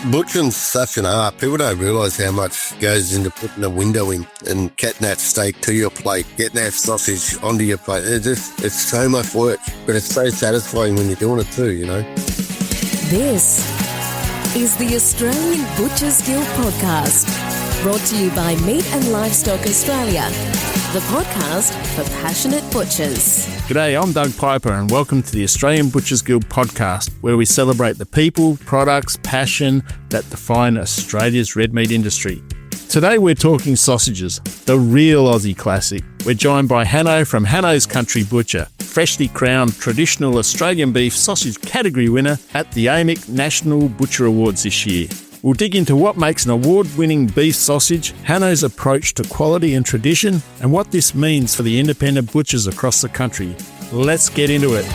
Butchering's such an art. People don't realise how much goes into putting a window in and getting that steak to your plate, getting that sausage onto your plate. It's so much work, but it's so satisfying when you're doing it too, you know. This is the Australian Butchers Guild podcast, brought to you by Meat and Livestock Australia, the podcast for passionate butchers. G'day, I'm Doug Piper and welcome to the Australian Butchers Guild podcast, where we celebrate the people, products, passion that define Australia's red meat industry. Today we're talking sausages, the real Aussie classic. We're joined by Hanno from Hanno's Country Butcher, freshly crowned traditional Australian beef sausage category winner at the AMIC National Butcher Awards this year. We'll dig into what makes an award-winning beef sausage, Hanno's approach to quality and tradition, and what this means for the independent butchers across the country. Let's get into it.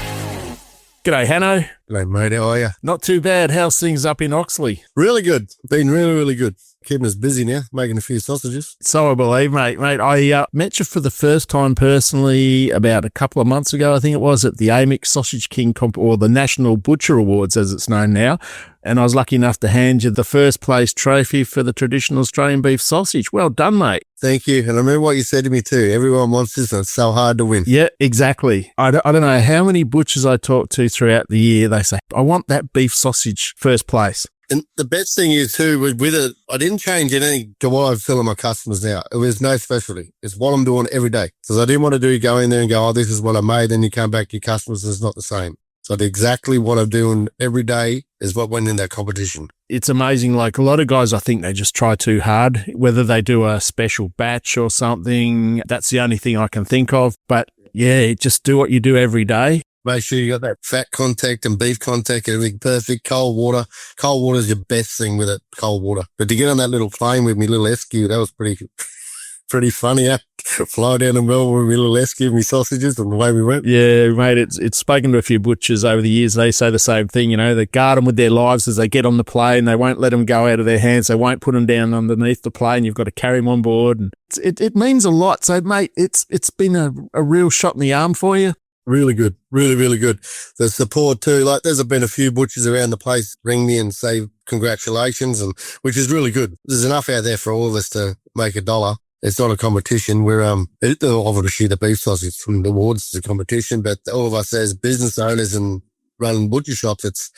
G'day, Hanno. G'day, mate. How are you? Not too bad. How's things up in Oxley? Really good. Been really good. Keeping us busy now, making a few sausages. So I believe, mate. I met you for the first time personally about a couple of months ago, I think it was, at the AMIC Sausage King or the National Butcher Awards, as it's known now. And I was lucky enough to hand you the first place trophy for the traditional Australian beef sausage. Well done, mate. Thank you. And I remember what you said to me too. Everyone wants this and it's so hard to win. Yeah, exactly. I don't know how many butchers I talk to throughout the year, they say, I want that beef sausage first place. And the best thing is too, with it, I didn't change anything to what I'm telling my customers now. It was no specialty. It's what I'm doing every day. Because I didn't want to go in there and go, oh, this is what I made. Then you come back to your customers and it's not the same. So exactly what I'm doing every day is what went in that competition. It's amazing. Like a lot of guys, I think they just try too hard, whether they do a special batch or something. That's the only thing I can think of. But yeah, just do what you do every day. Make sure you got that fat contact and beef contact, everything perfect. Cold water. Cold water is your best thing with it, cold water. But to get on that little plane with me little SQ, that was pretty funny, yeah. Fly down the Melbourne with me little SQ, me sausages, and the way we went. Yeah, mate, it's spoken to a few butchers over the years. They say the same thing, you know, they guard them with their lives as they get on the plane. They won't let them go out of their hands. They won't put them down underneath the plane. You've got to carry them on board. And it means a lot. So, mate, it's been a real shot in the arm for you. Really good. Really good. The support too. Like there's been a few butchers around the place ring me and say congratulations, and which is really good. There's enough out there for all of us to make a dollar. It's not a competition. We're obviously the beef sausage from the awards is a competition, but all of us as business owners and running butcher shops, it's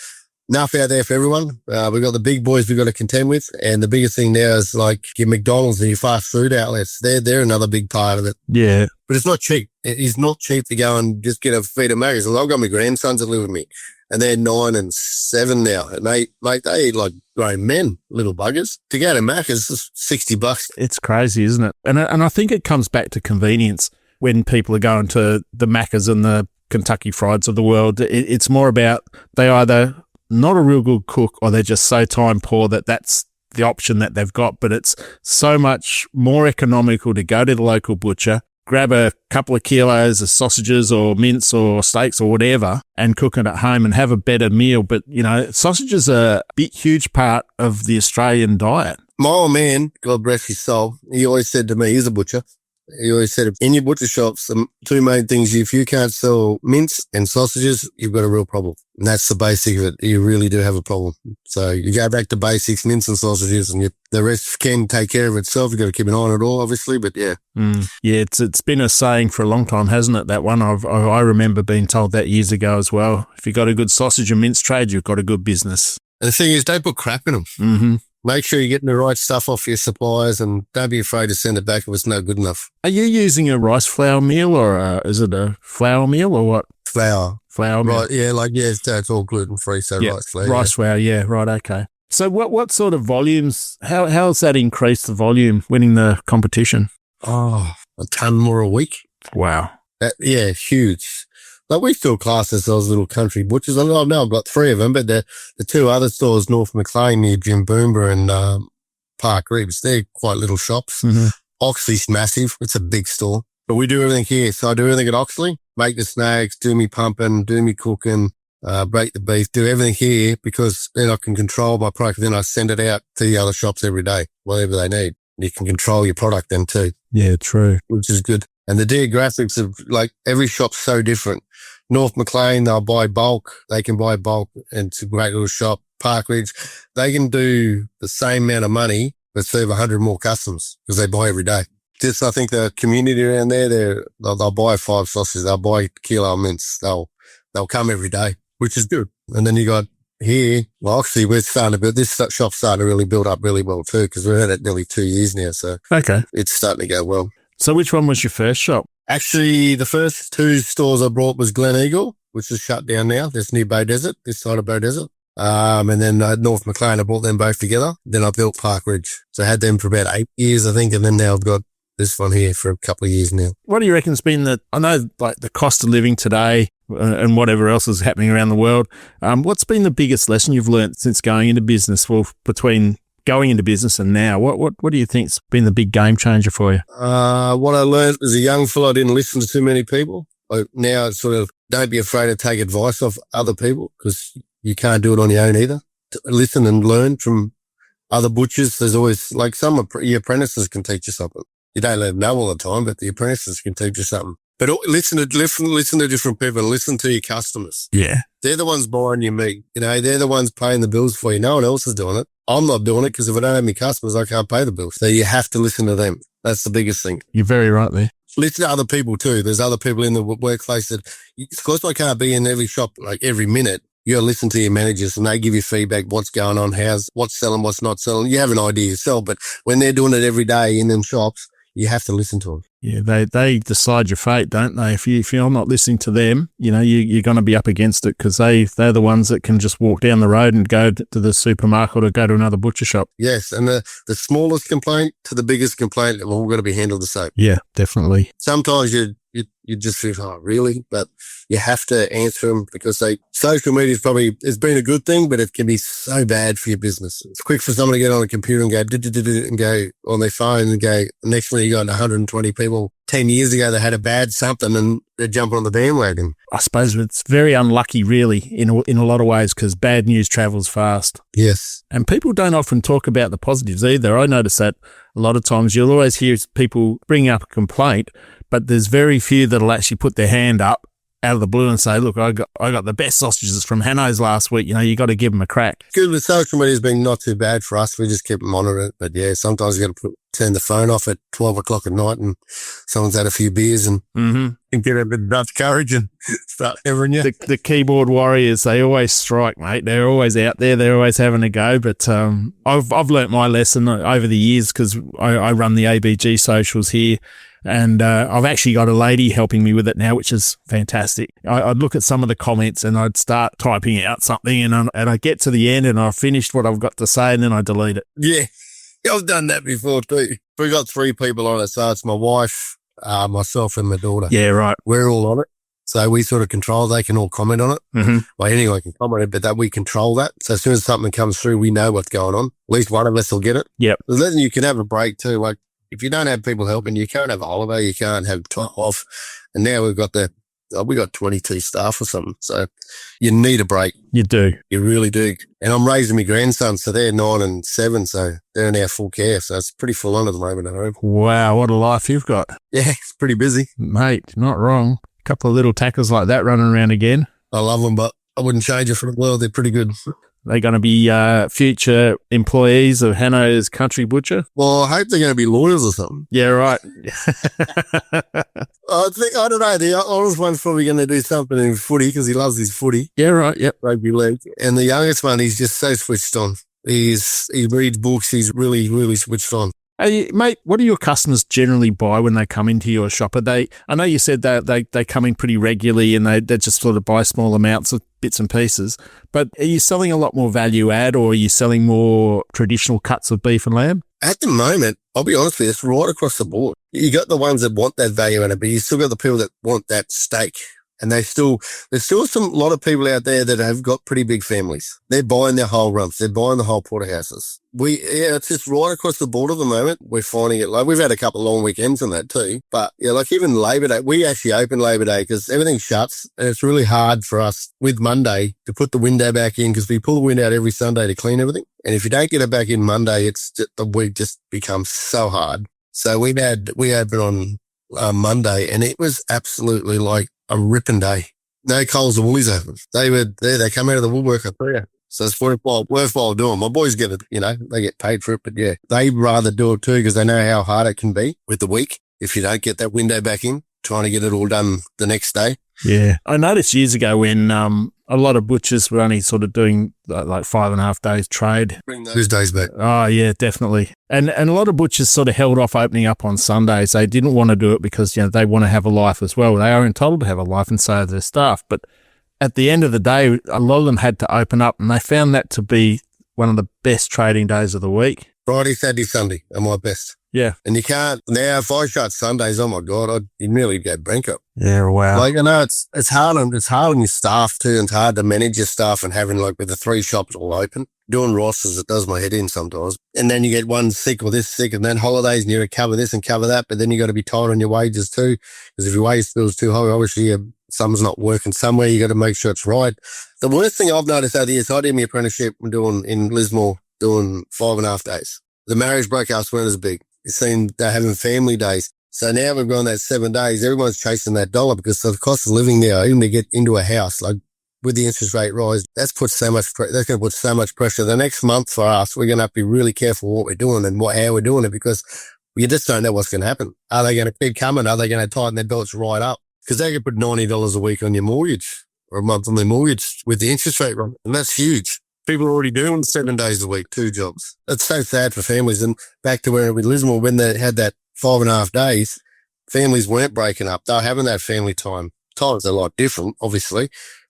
enough out there for everyone. We've got the big boys we've got to contend with, and the biggest thing now is like your McDonald's and your fast food outlets. They're another big part of it. Yeah. But it's not cheap. It is not cheap to go and just get a feed of Maggers. I've got my grandsons that live with me, and they're 9 and 7 now, and they eat like grown men, little buggers. To go to Macca's is $60. It's crazy, isn't it? And I think it comes back to convenience when people are going to the Macca's and the Kentucky Frieds of the world. It's more about they either not a real good cook or they're just so time poor that that's the option that they've got. But it's so much more economical to go to the local butcher, grab a couple of kilos of sausages or mince or steaks or whatever and cook it at home and have a better meal. But, you know, sausages are a huge part of the Australian diet. My old man, God bless his soul, he always said to me, he's a butcher. He always said, in your butcher shops, the two main things, if you can't sell mince and sausages, you've got a real problem. And that's the basic of it. You really do have a problem. So you go back to basics, mince and sausages, and the rest can take care of itself. You've got to keep an eye on it all, obviously, but yeah. Yeah, it's been a saying for a long time, hasn't it, that one? I remember being told that years ago as well. If you've got a good sausage and mince trade, you've got a good business. And the thing is, don't put crap in them. Mm-hmm. Make sure you're getting the right stuff off your suppliers and don't be afraid to send it back if it's no good enough. Are you using a rice flour meal or is it a flour meal or what? Flour meal. Right, yeah, it's all gluten-free, so yeah, rice flour. Rice flour, yeah, right, okay. So what sort of volumes, how has that increased the volume winning the competition? Oh, a ton more a week. Wow. Yeah, huge. Like we still class ourselves little country butchers. I know I've got 3 of them, but the 2 other stores, North Maclean near Jim Boomber and Park Ribs, they're quite little shops. Mm-hmm. Oxley's massive. It's a big store. But we do everything here. So I do everything at Oxley, make the snags, do me pumping, do me cooking, break the beef, do everything here because then I can control my product. Then I send it out to the other shops every day, whatever they need. You can control your product then too. Yeah, true. Which is good. And the demographics of like every shop's so different. North Maclean, they'll buy bulk. They can buy bulk, and it's a great little shop. Parkridge, they can do the same amount of money but serve 100 more customers because they buy every day. Just, I think the community around there, they'll buy 5 sausages, they'll buy a kilo of mince, they'll come every day, which is good. And then you got here, well, actually, we're starting to build, this shop's starting to really build up really well too, because we've had it nearly 2 years now, so Okay. it's starting to go well. So which one was your first shop? Actually, the first 2 stores I brought was Glen Eagle, which is shut down now. That's near Bay Desert, this side of Bay Desert. And then North Maclean, I brought them both together. Then I built Parkridge. So I had them for about 8 years, I think, and then now I've got this one here for a couple of years now. What do you reckon's been I know like the cost of living today and whatever else is happening around the world. What's been the biggest lesson you've learned since going into business? Well, between going into business and now, what do you think's been the big game changer for you? What I learned as a young fellow, I didn't listen to too many people. Now it's sort of, don't be afraid to take advice off other people because you can't do it on your own either. Listen and learn from other butchers. There's always, like, your apprentices can teach you something. You don't let them know all the time, but the apprentices can teach you something. But listen to different people and listen to your customers. Yeah. They're the ones buying your meat. You know, they're the ones paying the bills for you. No one else is doing it. I'm not doing it because if I don't have any customers, I can't pay the bills. So you have to listen to them. That's the biggest thing. You're very right there. Listen to other people too. There's other people in the workplace that, of course, I can't be in every shop like every minute. You got to listen to your managers and they give you feedback, what's going on, what's selling, what's not selling. You have an idea yourself, but when they're doing it every day in them shops, you have to listen to them. Yeah, they decide your fate, don't they? If you're not listening to them, you know, you're going to be up against it because they're the ones that can just walk down the road and go to the supermarket or go to another butcher shop. Yes, and the smallest complaint to the biggest complaint have all got to be handled the same. Yeah, definitely. Sometimes you just feel, oh, really? But you have to answer them because social media it's been a good thing, but it can be so bad for your business. It's quick for someone to get on a computer and go on their phone and go, next minute you got 120 people 10 years ago that had a bad something and they're jumping on the bandwagon. I suppose it's very unlucky, really, in a lot of ways because bad news travels fast. Yes. And people don't often talk about the positives either. I notice that a lot of times you'll always hear people bring up a complaint, but there's very few that'll actually put their hand up out of the blue and say, look, I got the best sausages from Hanno's last week. You know, you got to give them a crack. Good with social media has been not too bad for us. We just keep monitoring it. But yeah, sometimes you got to turn the phone off at 12 o'clock at night and someone's had a few beers and get a bit of Dutch courage and start hammering you. The keyboard warriors, they always strike, mate. They're always out there. They're always having a go. But I've learnt my lesson over the years because I run the ABG socials here. And I've actually got a lady helping me with it now, which is fantastic. I'd look at some of the comments and I'd start typing out something and I get to the end and I've finished what I've got to say and then I delete it. Yeah, I've done that before too. We've got 3 people on it, so it's my wife, myself and my daughter. Yeah, right. We're all on it. So we sort of control, they can all comment on it. Mm-hmm. Well, anyone can comment it, but that we control that. So as soon as something comes through, we know what's going on. At least one of us will get it. Yep. But then you can have a break too. Like, if you don't have people helping, you can't have a holiday, you can't have time off. And now we got 22 staff or something. So you need a break. You do. You really do. And I'm raising my grandsons, so they're 9 and 7, so they're in our full care. So it's pretty full on at the moment at home. Wow, what a life you've got. Yeah, it's pretty busy. Mate, not wrong. A couple of little tackers like that running around again. I love them, but I wouldn't change it for the world. They're pretty good. They're going to be future employees of Hanno's Country Butcher? Well, I hope they're going to be lawyers or something. Yeah, right. I don't know. The oldest one's probably going to do something in footy because he loves his footy. Yeah, right. Yep. Rugby league. And the youngest one, he's just so switched on. He reads books. He's really, really switched on. Hey, mate, what do your customers generally buy when they come into your shop? I know you said they come in pretty regularly and they just sort of buy small amounts of bits and pieces, but are you selling a lot more value add or are you selling more traditional cuts of beef and lamb? At the moment, I'll be honest with you, it's right across the board. You got the ones that want that value add, but you still got the people that want that steak. And there's still a lot of people out there that have got pretty big families. They're buying their whole rumps. They're buying the whole porterhouses. It's just right across the board at the moment. We're finding it. Like, we've had a couple of long weekends on that too. But yeah, like even Labor Day, we actually open Labor Day because everything shuts and it's really hard for us with Monday to put the window back in because we pull the window out every Sunday to clean everything. And if you don't get it back in Monday, the week just becomes so hard. So we opened on Monday and it was absolutely like a ripping day. No Coles or Woolies open. They were there. They come out of the woodwork, I tell you. So it's worthwhile doing. My boys get it, they get paid for it, but yeah, they rather do it too because they know how hard it can be with the week if you don't get that window back in, trying to get it all done the next day. Yeah. I noticed years ago when a lot of butchers were only sort of doing like 5.5 days trade. Bring those days back. Oh, yeah, definitely. And a lot of butchers sort of held off opening up on Sundays. They didn't want to do it because, they want to have a life as well. They are entitled to have a life and so are their staff. But at the end of the day, a lot of them had to open up and they found that to be one of the best trading days of the week. Friday, Saturday, Sunday are my best. Yeah. And you can't, now if I shut Sundays, oh my God, you'd nearly go bankrupt. Yeah, wow. Like, it's hard on your staff too, and it's hard to manage your staff and having with the 3 shops all open. Doing rosters, it does my head in sometimes. And then you get one sick or this sick and then holidays and you got to cover this and cover that, but then you got to be tight on your wages too. Because if your wage bill's too high, obviously something's not working somewhere. You got to make sure it's right. The worst thing I've noticed over the years, I did my apprenticeship in Lismore doing 5.5 days. The marriage breakouts weren't as big. It seemed they're having family days. So now we've gone that 7 days. Everyone's chasing that dollar because of the cost of living now, even to get into a house, with the interest rate rise, that's going to put so much pressure. The next month for us, we're going to have to be really careful what we're doing and how we're doing it because we just don't know what's going to happen. Are they going to keep coming? Are they going to tighten their belts right up? Because they could put $90 a week on your mortgage or a month on their mortgage with the interest rate run. And that's huge. People are already doing 7 days a week, 2 jobs. It's so sad for families. And back to where with Lismore, when they had that 5.5 days, families weren't breaking up. They were having that family time. Times are a lot different, obviously.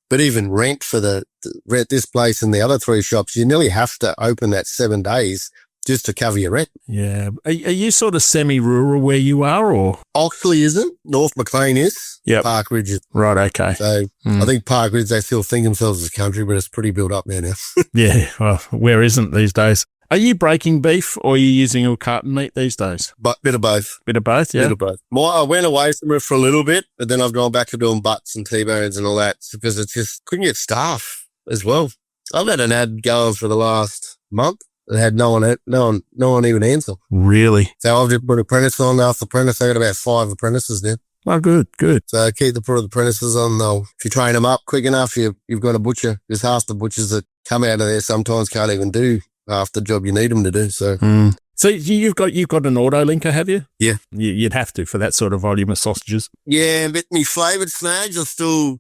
But even rent for the rent this place and the other 3 shops, you nearly have to open that 7 days just to cover your rent. Yeah. Are you sort of semi-rural where you are or? Oxley isn't. North Maclean is. Yep. Park Ridge is. Right, okay. So I think Park Ridge, they still think themselves as a country, but it's pretty built up there now. Yeah. Well, where isn't these days? Are you breaking beef or are you using all carton meat these days? But bit of both. Bit of both, yeah? Bit of both. I went away from it for a little bit, but then I've gone back to doing butts and T-bones and all that because it's just couldn't get staff as well. I've had an ad going for the last month. It had no one even answer. Really? So I've just put apprentice on after apprentice. I got about 5 apprentices now. Oh, good. So keep the apprentices on. If you train them up quick enough, you've got a butcher. There's half the butchers that come out of there sometimes can't even do half the job you need them to do. So, So you've got an auto linker, have you? Yeah. You'd have to for that sort of volume of sausages. Yeah, but me flavoured snags, I still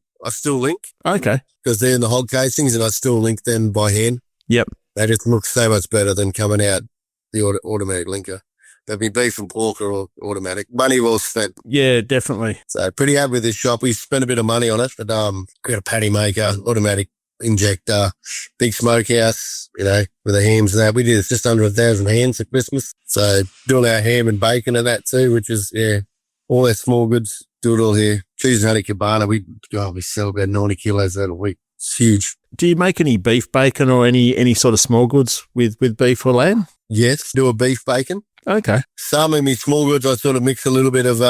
link. Okay. Because they're in the hog casings and I still link them by hand. Yep. They just look so much better than coming out the automatic linker. That'd be beef and pork or automatic. Money well spent. Yeah, definitely. So pretty happy with this shop. We spent a bit of money on it, but got a patty maker, automatic injector, big smokehouse, with the hams and that. We did just under 1,000 hams for Christmas. So doing our ham and bacon and that too, which is, all our small goods, do it all here. Cheese and honey cabana, we sell about 90 kilos that a week. It's huge. Do you make any beef bacon or any sort of small goods with beef or lamb? Yes, do a beef bacon. Okay. Some of my small goods, I sort of mix a little bit of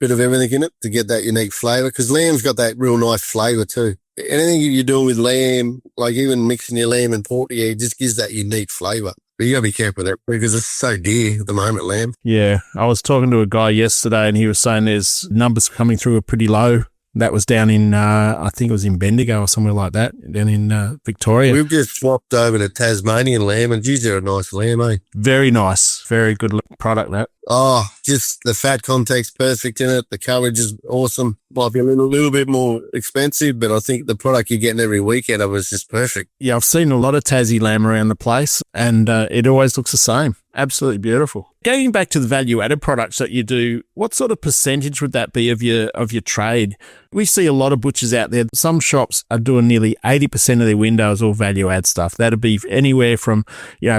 everything in it to get that unique flavour because lamb's got that real nice flavour too. Anything you're doing with lamb, like even mixing your lamb and pork, it just gives that unique flavour. But you got to be careful with that because it's so dear at the moment, lamb. Yeah. I was talking to a guy yesterday and he was saying there's numbers coming through are pretty low. That was down in, I think it was in Bendigo or somewhere like that, down in Victoria. We've just swapped over to Tasmanian lamb, and geez, they're a nice lamb, eh? Very nice. Very good product, that. Oh, just the fat contact's perfect in it. The coverage is awesome. Might be a little bit more expensive, but I think the product you're getting every week out of it is just perfect. Yeah, I've seen a lot of Tassie lamb around the place, and it always looks the same. Absolutely beautiful. Going back to the value-added products that you do, what sort of percentage would that be of your trade? We see a lot of butchers out there. Some shops are doing nearly 80% of their windows all value-add stuff. That'd be anywhere from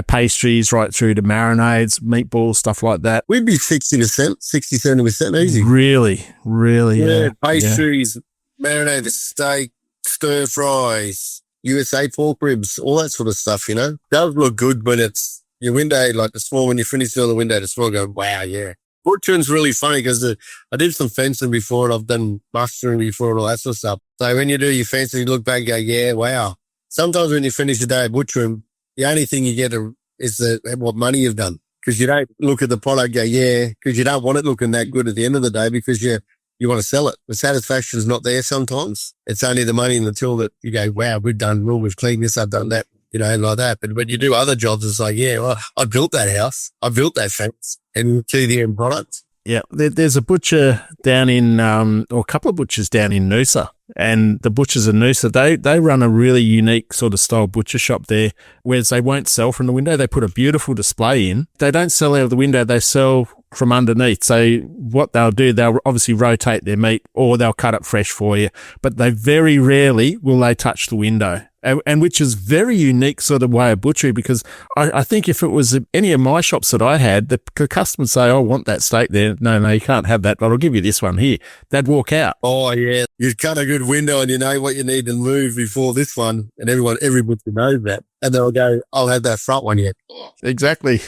pastries right through to marinades, meatballs, stuff like that. We'd be 60%, 70% easy. Really, yeah. Pastries, marinated steak, stir fries, USA pork ribs, all that sort of stuff. Does look good when it's your window, like the small, when you finish doing the window, the small go, wow, yeah. Butchering's really funny because I did some fencing before and I've done mustering before and all that sort of stuff. So when you do your fencing, you look back and go, yeah, wow. Sometimes when you finish the day of butchering, the only thing you get is what money you've done. Because you don't look at the product and go, yeah, because you don't want it looking that good at the end of the day because you you want to sell it. The satisfaction is not there sometimes. It's only the money in the till that you go, wow, we've done well, we've cleaned this, I've done that, like that. But when you do other jobs, it's like, yeah, well, I built that house, I built that fence, and see the end product. Yeah, there's a butcher down in, or a couple of butchers down in Noosa, and the butchers in Noosa, they run a really unique sort of style butcher shop there, whereas they won't sell from the window. They put a beautiful display in. They don't sell out of the window. They sell from underneath. So what they'll do, they'll obviously rotate their meat or they'll cut it fresh for you, but they very rarely will they touch the window. And which is very unique sort of way of butchery, because I think if it was any of my shops that I had, the customers say, I want that steak there. No, you can't have that, but I'll give you this one here. They'd walk out. Oh, yeah. You cut a good window and you know what you need to move before this one. And every butcher knows that. And they'll go, I'll have that front one yet. Exactly.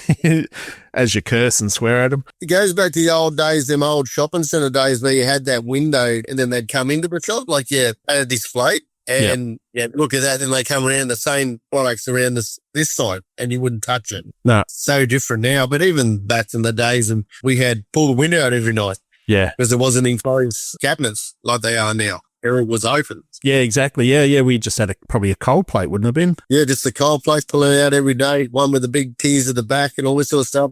As you curse and swear at them. It goes back to the old days, them old shopping centre days where you had that window and then they'd come into the shop, like, yeah, a display. And look at that. Then they come around the same products around this side and you wouldn't touch it. No. So different now. But even back in the days, and we had pull the window out every night. Yeah. Because there wasn't enclosed cabinets like they are now. Everything was open. Yeah, exactly. Yeah. We just had probably a cold plate, wouldn't it have been? Yeah, just the cold plate pulling out every day. One with the big tiers at the back and all this sort of stuff.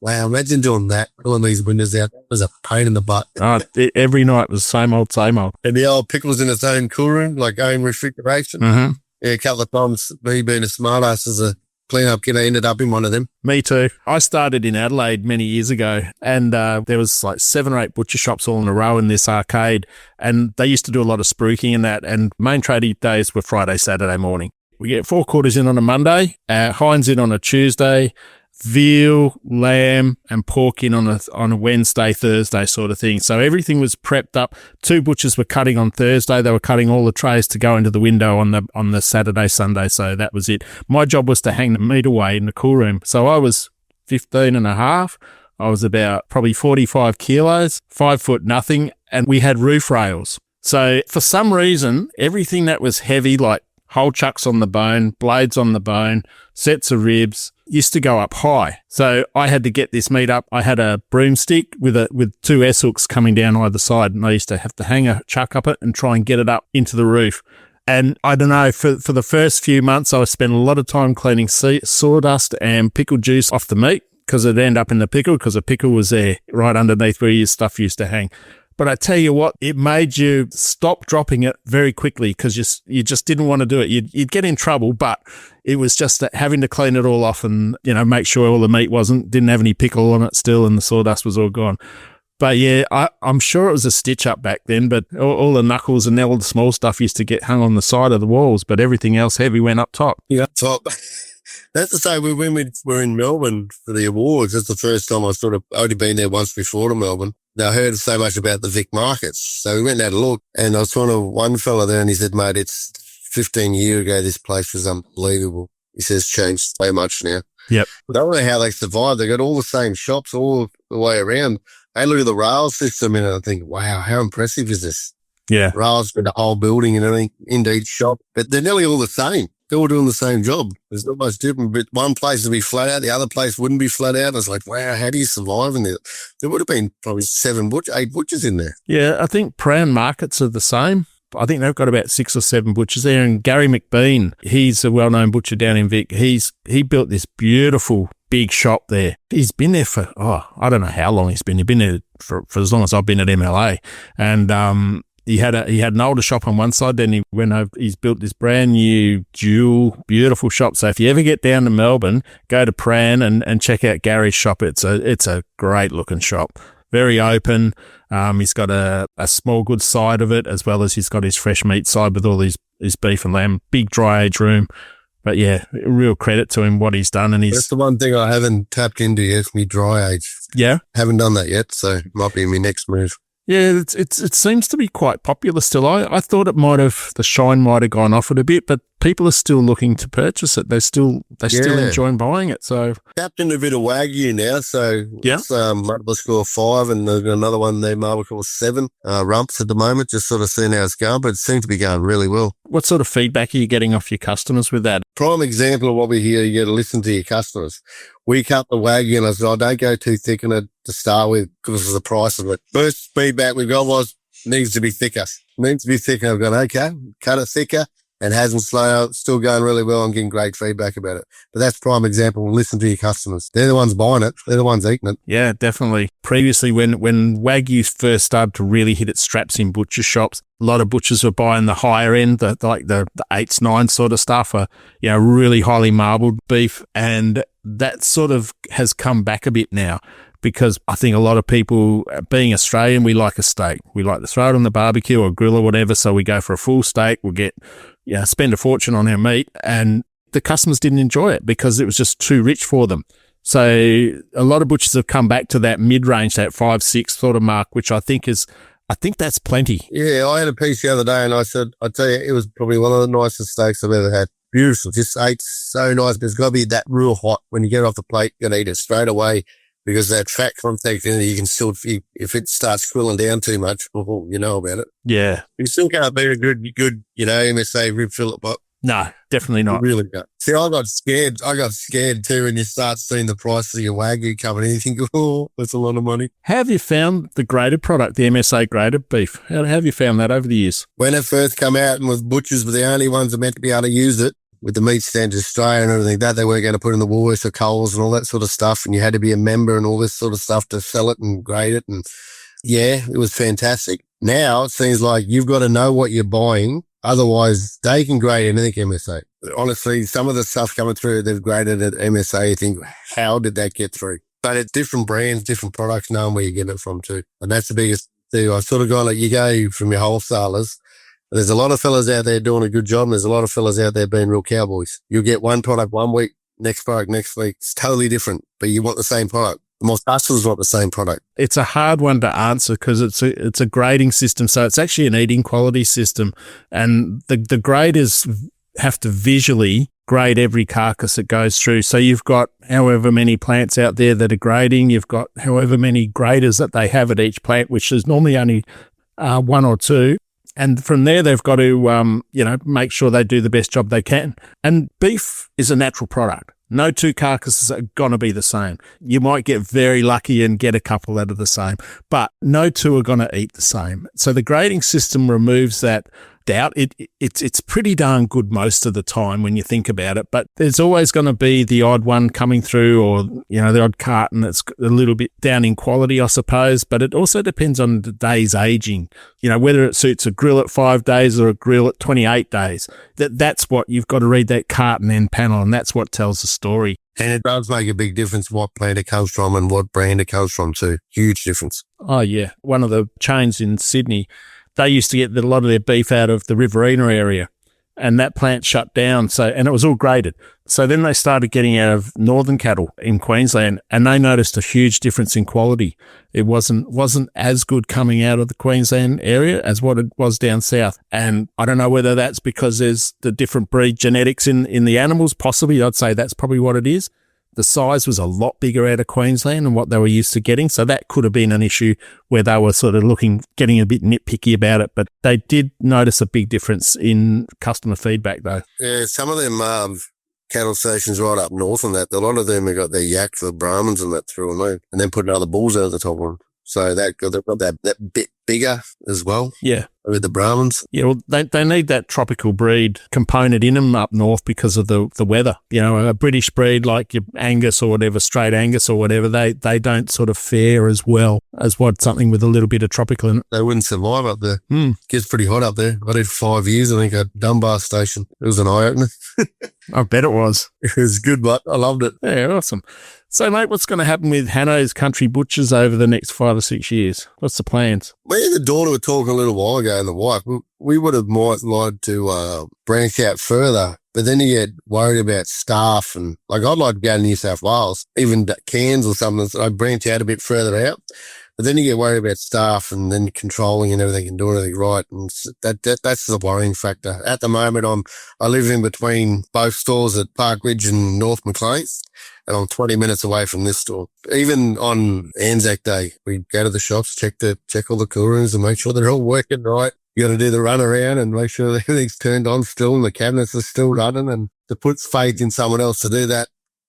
Wow, imagine doing that, pulling these windows out. It was a pain in the butt. Oh, every night was same old. And the old pickles in its own cool room, like own refrigeration. Mm-hmm. Yeah, a couple of times, me being a smart ass as a clean-up kid, I ended up in one of them. Me too. I started in Adelaide many years ago, and there was like 7 or 8 butcher shops all in a row in this arcade, and they used to do a lot of spruiking and that, and main trading days were Friday, Saturday morning. We get 4 quarters in on a Monday, hinds in on a Tuesday, veal, lamb, and pork in on a Wednesday, Thursday sort of thing. So everything was prepped up. 2 butchers were cutting on Thursday. They were cutting all the trays to go into the window on the Saturday, Sunday. So that was it. My job was to hang the meat away in the cool room. So I was 15 and a half. I was about probably 45 kilos, 5 foot nothing, and we had roof rails. So for some reason, everything that was heavy, like whole chucks on the bone, blades on the bone, sets of ribs, used to go up high. So I had to get this meat up. I had a broomstick with 2 S-hooks coming down either side, and I used to have to hang a chuck up it and try and get it up into the roof. And I don't know, for the first few months, I spent a lot of time cleaning sawdust and pickle juice off the meat, because it'd end up in the pickle, because the pickle was there right underneath where your stuff used to hang. But I tell you what, it made you stop dropping it very quickly, because you just didn't want to do it. You'd get in trouble, but it was just that having to clean it all off and, make sure all the meat didn't have any pickle on it still, and the sawdust was all gone. But yeah, I'm sure it was a stitch up back then, but all the knuckles and all the small stuff used to get hung on the side of the walls, but everything else heavy went up top. Yeah, top. That's to say, when we were in Melbourne for the awards, that's the first time I'd only been there once before to Melbourne. Now, I heard so much about the Vic markets. So we went and had a look, and I was talking to one fella there, and he said, mate, it's 15 years ago, this place was unbelievable. He says, changed so much now. Yep. I don't know how they survived. They got all the same shops all the way around. I look at the rail system and I think, wow, how impressive is this? Yeah. Rails for the whole building and everything into each shop. But they're nearly all the same. They're all doing the same job. There's not much different, but one place would be flat out, the other place wouldn't be flat out. I was like, wow, how do you survive in there? There would have been probably 8 butchers in there. Yeah, I think Crown markets are the same. I think they've got about 6 or 7 butchers there. And Gary McBean, he's a well-known butcher down in Vic. He built this beautiful big shop there. He's been there for, I don't know how long he's been. He's been there for as long as I've been at MLA. And he had an older shop on one side, then he went over, he's built this brand new dual beautiful shop. So if you ever get down to Melbourne, go to Pran and check out Gary's shop. It's a great looking shop. Very open. He's got a small goods side of it, as well as he's got his fresh meat side with all his beef and lamb, big dry age room. But yeah, real credit to him, what he's done. And that's the one thing I haven't tapped into yet, me dry age. Yeah. Haven't done that yet, so it might be my next move. Yeah, it seems to be quite popular still. I thought the shine might have gone off it a bit, but people are still looking to purchase it. They still enjoy buying it. So tapped into a bit of Wagyu now. So yeah, it's marble score 5 and there's another one there, marble score 7 rumps at the moment. Just sort of seeing how it's going, but it seems to be going really well. what sort of feedback are you getting off your customers with that? Prime example of what we hear, you got to listen to your customers. We cut the Wagyu and I said, don't go too thick in it to start with because of the price of it. First feedback we got was, needs to be thicker. Needs to be thicker. I've gone, okay, cut it thicker and hasn't slowed, still going really well and getting great feedback about it. But that's prime example. Listen to your customers. They're the ones buying it. They're the ones eating it. Yeah, definitely. Previously, when Wagyu first started to really hit its straps in butcher shops, a lot of butchers were buying the higher end, the 8s, 9s sort of stuff, really highly marbled beef. And that sort of has come back a bit now. Because I think a lot of people, being Australian, we like a steak. We like to throw it on the barbecue or grill or whatever. So we go for a full steak. We'll spend a fortune on our meat. And the customers didn't enjoy it because it was just too rich for them. So a lot of butchers have come back to that mid-range, that 5, 6 sort of mark, which I think that's plenty. Yeah, I had a piece the other day and I said, I tell you, it was probably one of the nicest steaks I've ever had. Beautiful. Just ate so nice. But it's got to be that real hot. When you get it off the plate, you're going to eat it straight away. Because that fat contact in it, you can still, if it starts cooling down too much, you know about it. Yeah. You still can't beat a good, MSA rib fillet, but no, definitely not. You really can't. See, I got scared too when you start seeing the price of your Wagyu coming in. You think, oh, that's a lot of money. How have you found the graded product, the MSA graded beef? How have you found that over the years? When it first came out and with butchers were the only ones that meant to be able to use it, with the meat standards Australia and everything that they weren't going to put in the Woolworths or Coles and all that sort of stuff. And you had to be a member and all this sort of stuff to sell it and grade it. And yeah, it was fantastic. Now it seems like you've got to know what you're buying. Otherwise they can grade anything MSA. Honestly, some of the stuff coming through, they've graded at MSA. You think, how did that get through? But it's different brands, different products, knowing where you get it from too. And that's the biggest thing. I sort of gone like you go from your wholesalers. There's a lot of fellas out there doing a good job and there's a lot of fellas out there being real cowboys. You'll get one product one week, next product next week. It's totally different, but you want the same product. Most customers want the same product. It's a hard one to answer because it's a grading system. So it's actually an eating quality system. And the graders have to visually grade every carcass it goes through. So you've got however many plants out there that are grading. You've got however many graders that they have at each plant, which is normally only 1 or 2. And from there, they've got to, make sure they do the best job they can. And beef is a natural product. No 2 carcasses are going to be the same. You might get very lucky and get a couple that are the same, but no 2 are going to eat the same. So the grading system removes that doubt. It's pretty darn good most of the time when you think about it, but there's always going to be the odd one coming through or, the odd carton that's a little bit down in quality, I suppose, but it also depends on the day's aging, whether it suits a grill at 5 days or a grill at 28 days. That's what you've got to read that carton end panel, and that's what tells the story. And it does make a big difference what plant it comes from and what brand it comes from too. Huge difference. Oh, yeah. One of the chains in Sydney, they used to get a lot of their beef out of the Riverina area, and that plant shut down. And it was all graded. So then they started getting out of northern cattle in Queensland, and they noticed a huge difference in quality. It wasn't as good coming out of the Queensland area as what it was down south. And I don't know whether that's because there's the different breed genetics in the animals. Possibly, I'd say that's probably what it is. The size was a lot bigger out of Queensland than what they were used to getting. So that could have been an issue where they were sort of getting a bit nitpicky about it. But they did notice a big difference in customer feedback though. Yeah, some of them cattle stations right up north and that, a lot of them have got their yak for the Brahmins and that through and then putting other bulls out the top one. So they've got that bit bigger as well. Yeah. With the Brahmins. Yeah, well, they need that tropical breed component in them up north because of the weather. A British breed like your Angus or whatever, straight Angus or whatever, they don't sort of fare as well as what something with a little bit of tropical in it. They wouldn't survive up there. Gets pretty hot up there. I did 5 years, I think, at Dunbar Station. It was an eye-opener. I bet it was. It was good, but I loved it. Yeah, awesome. So, mate, what's going to happen with Hanno's Country Butchers over the next 5 or 6 years? What's the plans? Me and the daughter were talking a little while ago, and the wife, we would have might liked to branch out further, but then you get worried about staff, and like I'd like to go to New South Wales, even Cairns or something. So I'd branch out a bit further out. But then you get worried about staff and then controlling and everything and doing everything right. And that's the worrying factor. At the moment, I live in between both stores at Park Ridge and North Maclean, and I'm 20 minutes away from this store. Even on Anzac Day, we go to the shops, check all the cool rooms and make sure they're all working right. You got to do the run around and make sure everything's turned on still and the cabinets are still running, and to put faith in someone else to do that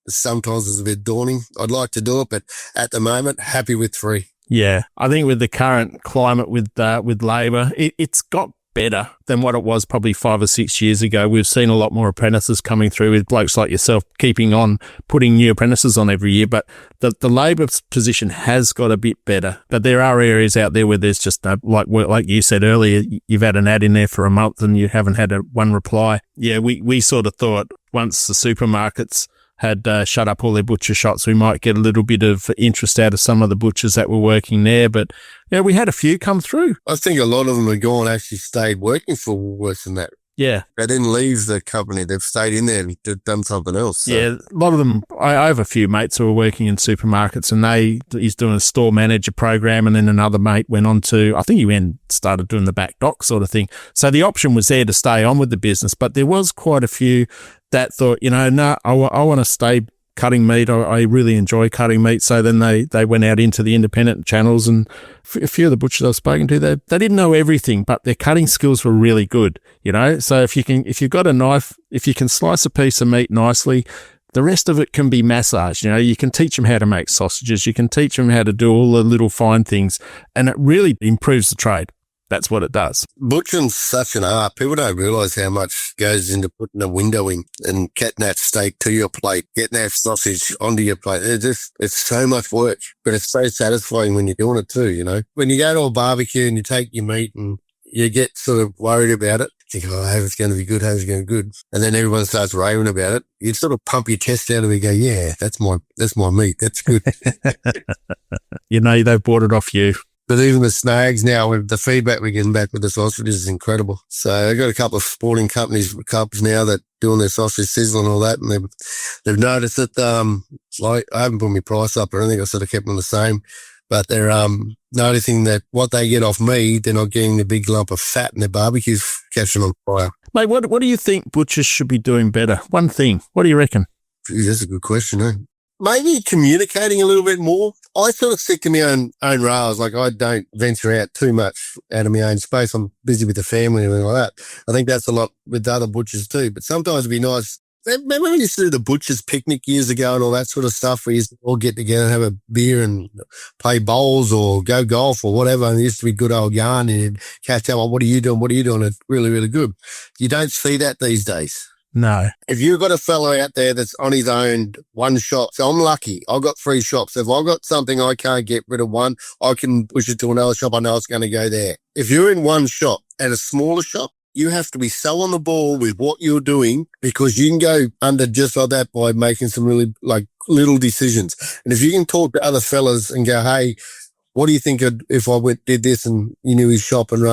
sometimes is a bit daunting. I'd like to do it, but at the moment, happy with 3. Yeah, I think with the current climate with labour, it's got better than what it was probably 5 or 6 years ago. We've seen a lot more apprentices coming through, with blokes like yourself keeping on putting new apprentices on every year. But the labour position has got a bit better. But there are areas out there where there's just like you said earlier, you've had an ad in there for a month and you haven't had one reply. Yeah, we sort of thought once the supermarkets had shut up all their butcher shops, we might get a little bit of interest out of some of the butchers that were working there. But yeah, we had a few come through. I think a lot of them have gone, actually stayed working for Woolworths and that. Yeah. They didn't leave the company. They've stayed in there and done something else. So. Yeah, a lot of them, I have a few mates who are working in supermarkets, and he's doing a store manager program, and then another mate went on to, I think he started doing the back dock sort of thing. So the option was there to stay on with the business, but there was quite a few that thought, I want to stay cutting meat. I really enjoy cutting meat. So then they went out into the independent channels, and a few of the butchers I've spoken to, they didn't know everything, but their cutting skills were really good, So if you've got a knife, if you can slice a piece of meat nicely, the rest of it can be massaged. You can teach them how to make sausages. You can teach them how to do all the little fine things, and it really improves the trade. That's what it does. Butchering's such an art. People don't realise how much goes into putting a window in and getting that steak to your plate, getting that sausage onto your plate. It's so much work, but it's so satisfying when you're doing it too, When you go to a barbecue and you take your meat and you get sort of worried about it, think, I hope it's going to be good, hope it's going to be good. And then everyone starts raving about it. You sort of pump your chest out and you go, yeah, that's my meat. That's good. They've bought it off you. But even the snags now, with the feedback we're getting back with the sausages is incredible. So I've got a couple of sporting companies now that doing their sausage sizzle and all that, and they've noticed that I haven't put my price up or anything. I sort of kept them the same, but they're noticing that what they get off me, they're not getting the big lump of fat in their barbecues catching on fire. Mate, what do you think butchers should be doing better? One thing. What do you reckon? Gee, that's a good question, eh? Maybe communicating a little bit more. I sort of stick to my own rails. Like, I don't venture out too much out of my own space. I'm busy with the family and everything like that. I think that's a lot with other butchers too. But sometimes it'd be nice. Remember when you used to do the butchers picnic years ago and all that sort of stuff, where you used to all get together and have a beer and play bowls or go golf or whatever, and it used to be good old yarn, and you'd catch up on, what are you doing? It's really, really good. You don't see that these days. No. If you've got a fellow out there that's on his own one shop, so I'm lucky, I've got 3 shops. If I've got something I can't get rid of one, I can push it to another shop. I know it's going to go there. If you're in one shop at a smaller shop, you have to be so on the ball with what you're doing, because you can go under just like that by making some really little decisions. And if you can talk to other fellas and go, hey, what do you think if I did this, and you knew his shop and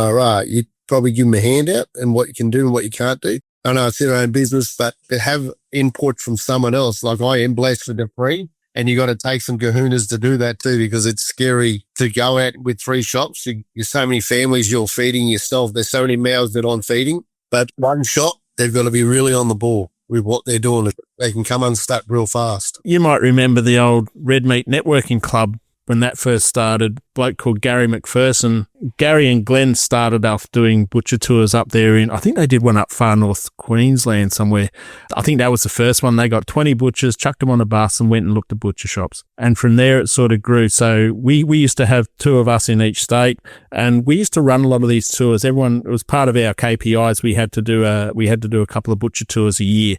you'd probably give him a handout and what you can do and what you can't do. I know it's their own business, but to have input from someone else, like I am blessed with the free, and you got to take some kahunas to do that too, because it's scary to go out with 3 shops. You're so many families you're feeding yourself. There's so many mouths that I'm feeding, but one shop, they've got to be really on the ball with what they're doing. They can come unstuck real fast. You might remember the old Red Meat Networking Club when that first started. A bloke called Gary McPherson. Gary and Glenn started off doing butcher tours up there I think they did one up far north Queensland somewhere. I think that was the first one. They got 20 butchers, chucked them on a bus and went and looked at butcher shops. And from there it sort of grew. So we used to have 2 of us in each state, and we used to run a lot of these tours. It was part of our KPIs. We had to do a couple of butcher tours a year.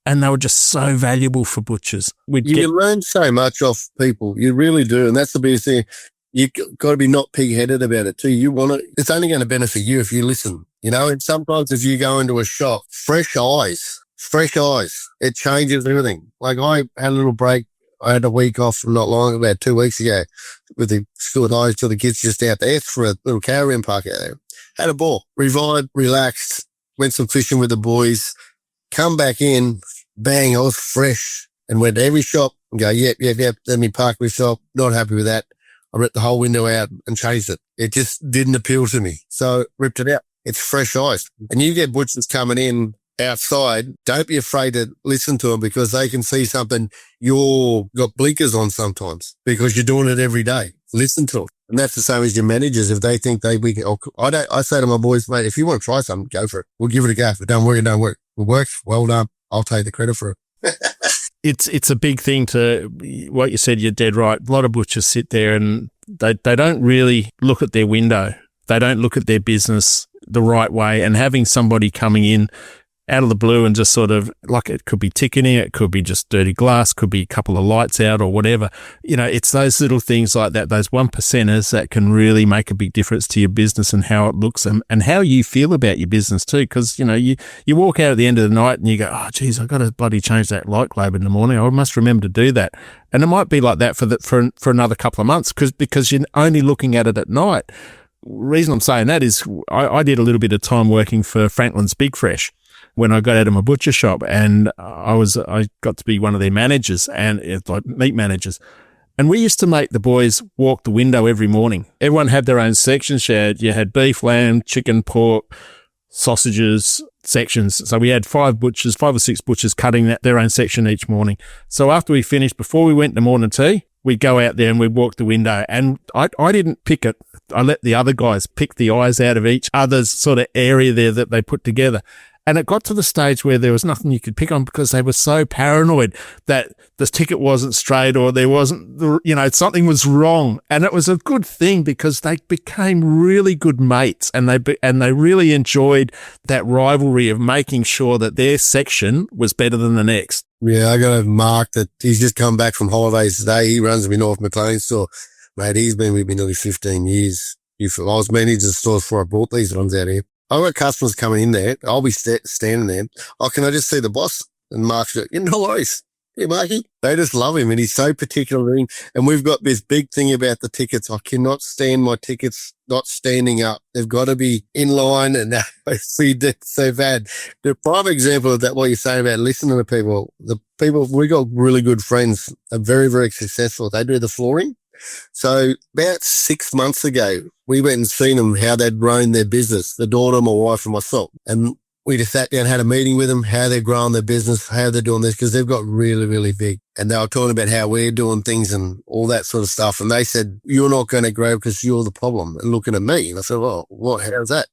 And they were just so valuable for butchers. You learn so much off people. You really do. And that's the biggest thing. You've got to be not pig-headed about it too. It's only going to benefit you if you listen, and sometimes if you go into a shop, fresh eyes, it changes everything. Like, I had a little break. I had a week off not long, about 2 weeks ago, with the school eyes till the kids just out there for a little caravan park out there. Had a ball, revived, relaxed, went some fishing with the boys, come back in, bang, I was fresh, and went to every shop and go, yep, let me park my shop. Not happy with that. I ripped the whole window out and changed it. It just didn't appeal to me. So ripped it out. It's fresh ice. And you get butchers coming in outside, don't be afraid to listen to them because they can see something you've got blinkers on sometimes because you're doing it every day. Listen to them. And that's the same as your managers. If they think I say to my boys, mate, if you want to try something, go for it. We'll give it a go. If it don't work, it don't work. It works. Well done. I'll take the credit for it. It's a big thing to what you said. You're dead right. A lot of butchers sit there and they don't really look at their window. They don't look at their business the right way. And having somebody coming in out of the blue and just sort of like it could be ticketing, it could be just dirty glass, could be a couple of lights out or whatever. It's those little things like that, those 1%ers that can really make a big difference to your business and how it looks and how you feel about your business too. Because, you walk out at the end of the night and you go, oh, geez, I've got to bloody change that light globe in the morning. I must remember to do that. And it might be like that for another couple of months because you're only looking at it at night. Reason I'm saying that is I did a little bit of time working for Franklin's Big Fresh when I got out of my butcher shop, and I got to be one of their managers and like meat managers. And we used to make the boys walk the window every morning. Everyone had their own sections. You had beef, lamb, chicken, pork, sausages, sections. So we had 5 or 6 butchers cutting their own section each morning. So after we finished, before we went to morning tea, we'd go out there and we'd walk the window. And I didn't pick it. I let the other guys pick the eyes out of each other's sort of area there that they put together. And it got to the stage where there was nothing you could pick on because they were so paranoid that the ticket wasn't straight or there wasn't, something was wrong. And it was a good thing because they became really good mates and they really enjoyed that rivalry of making sure that their section was better than the next. Yeah, I got a Mark that he's just come back from holidays today. He runs me North McLean store. Mate, he's been with me nearly 15 years. I was managing the stores before I brought these ones out here. I've got customers coming in there. I'll be standing there. Oh, can I just see the boss? And Mark's like, no worries. Yeah, Marky. They just love him and he's so particular. And we've got this big thing about the tickets. I cannot stand my tickets not standing up. They've got to be in line and that's so bad. The prime example of that, what you're saying about listening to people, we got really good friends, are very, very successful. They do the flooring. So about 6 months ago, we went and seen them, how they'd grown their business, the daughter, my wife and myself. And we just sat down, had a meeting with them, how they're growing their business, how they're doing this, because they've got really, really big. And they were talking about how we're doing things and all that sort of stuff. And they said, you're not going to grow because you're the problem. And looking at me, and I said, well, how's that?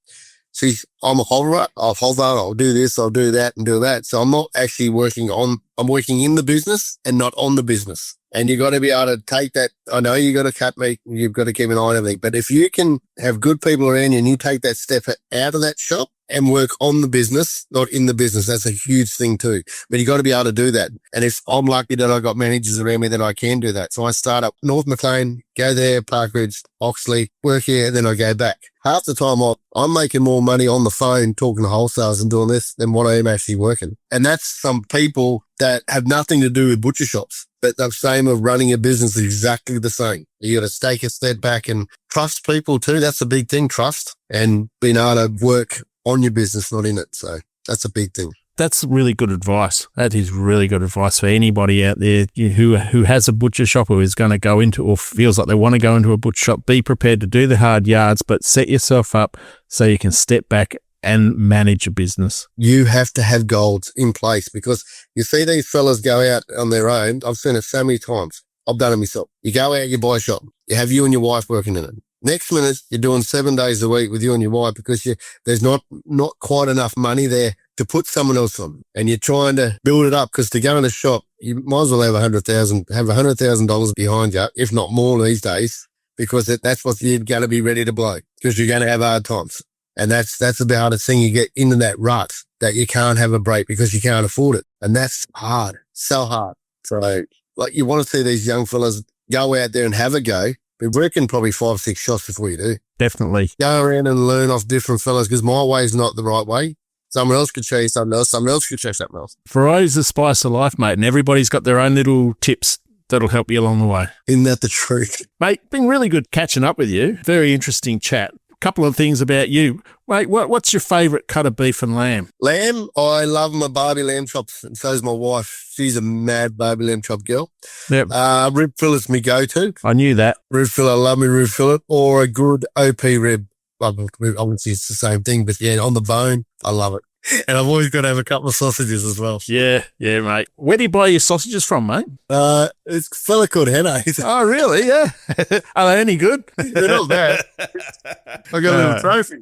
See, I'm a holder. I'll hold that. I'll do this. I'll do that and do that. So I'm not actually I'm working in the business and not on the business. And you got to be able to take that. I know you got to cut meat. You've got to keep an eye on everything. But if you can have good people around you and you take that step out of that shop and work on the business, not in the business, that's a huge thing too. But you got to be able to do that. And if I'm lucky that I got managers around me, then I can do that. So I start up North McLean, go there, Park Ridge, Oxley, work here, then I go back. Half the time I'm making more money on the phone talking to wholesalers and doing this than what I am actually working. And that's some people that have nothing to do with butcher shops. But the same of running a business is exactly the same. You got to take a step back and trust people too. That's a big thing, trust, and being able to work on your business, not in it. So that's a big thing. That's really good advice. That is really good advice for anybody out there who has a butcher shop or is going to go into or feels like they want to go into a butcher shop. Be prepared to do the hard yards, but set yourself up so you can step back and manage a business. You have to have goals in place because you see these fellas go out on their own. I've seen it so many times. I've done it myself. You go out, you buy a shop. You have you and your wife working in it. Next minute, you're doing 7 days a week with you and your wife because there's not quite enough money there to put someone else on. And you're trying to build it up because to go in a shop, you might as well have $100,000 behind you, if not more these days, because that's what you're going to be ready to blow because you're going to have hard times. And that's about the thing. You get into that rut that you can't have a break because you can't afford it. And that's hard, so hard. So like you want to see these young fellas go out there and have a go. Be working probably 5 or 6 shots before you do. Definitely. Go around and learn off different fellas because my way is not the right way. Someone else could show you something else. Someone else could show you something else. Variety's the spice of life, mate. And everybody's got their own little tips that'll help you along the way. Isn't that the truth? Mate, been really good catching up with you. Very interesting chat. couple of things about you. Mate, what's your favourite cut of beef and lamb? Lamb, I love my Barbie lamb chops, and so's my wife. She's a mad Barbie lamb chop girl. Yep. Rib fillet's me go-to. I knew that. Rib fillet, I love me rib fillet, or a good OP rib. Obviously, it's the same thing, but yeah, on the bone, I love it. And I've always got to have a couple of sausages as well. Yeah, mate. Where do you buy your sausages from, mate? It's a fella called Hanno. Oh, really? Yeah. Are they any good? They're not bad. I got a little trophy.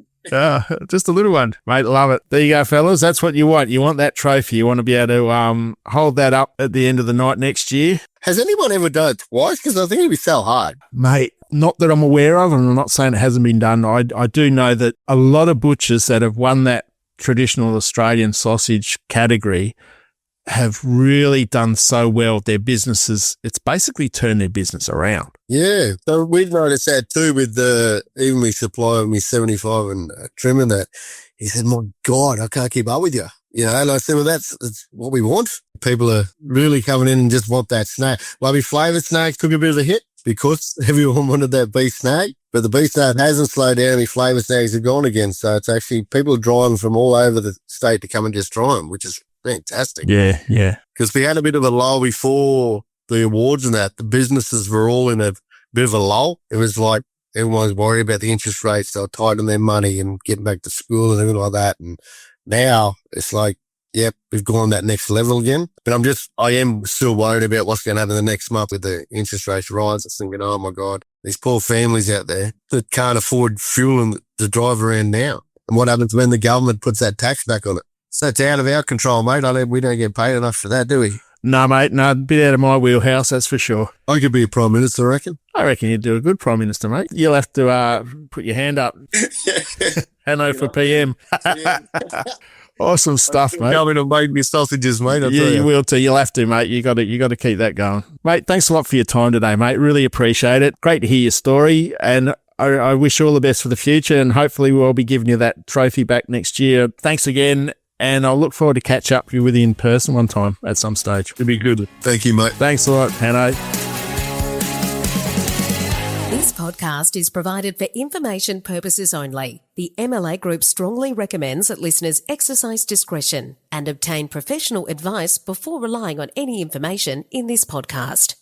Just a little one. Mate, love it. There you go, fellas. That's what you want. You want that trophy. You want to be able to hold that up at the end of the night next year. Has anyone ever done it twice? Because I think it'd be so hard. Mate, not that I'm aware of, and I'm not saying it hasn't been done. I do know that a lot of butchers that have won that traditional Australian sausage category have really done so well. Their businesses, it's basically turned their business around. Yeah. So we've noticed that too with even my supplier, me 75 and trim and that. He said, my God, I can't keep up with you. You know, and I said, well, that's what we want. People are really coming in and just want that snag. Maybe flavoured snags took a bit of a hit because everyone wanted that beef snag. But the beef snag hasn't slowed down. The flavour snags have gone again. So it's actually people are driving from all over the state to come and just try them, which is fantastic. Yeah. Because we had a bit of a lull before the awards and that. The businesses were all in a bit of a lull. It was like everyone was worried about the interest rates. They were tight on their money and getting back to school and everything like that. And now it's like, yep, we've gone that next level again. But I am still worried about what's going to happen the next month with the interest rates rise. I'm thinking, oh my God, these poor families out there that can't afford fuel to drive around now. And what happens when the government puts that tax back on it? So it's out of our control, mate. We don't get paid enough for that, do we? No, mate, no, a bit out of my wheelhouse, that's for sure. I could be a Prime Minister, I reckon. I reckon you'd do a good Prime Minister, mate. You'll have to put your hand up. Hanno for PM. Awesome stuff, mate. Coming to make me sausages, mate. Yeah, you will too. You'll have to, mate. You got to keep that going, mate. Thanks a lot for your time today, mate. Really appreciate it. Great to hear your story, and I wish you all the best for the future. And hopefully, we'll be giving you that trophy back next year. Thanks again, and I'll look forward to catch up with you in person one time at some stage. It'd be good. Thank you, mate. Thanks a lot, Hanno. This podcast is provided for information purposes only. The MLA Group strongly recommends that listeners exercise discretion and obtain professional advice before relying on any information in this podcast.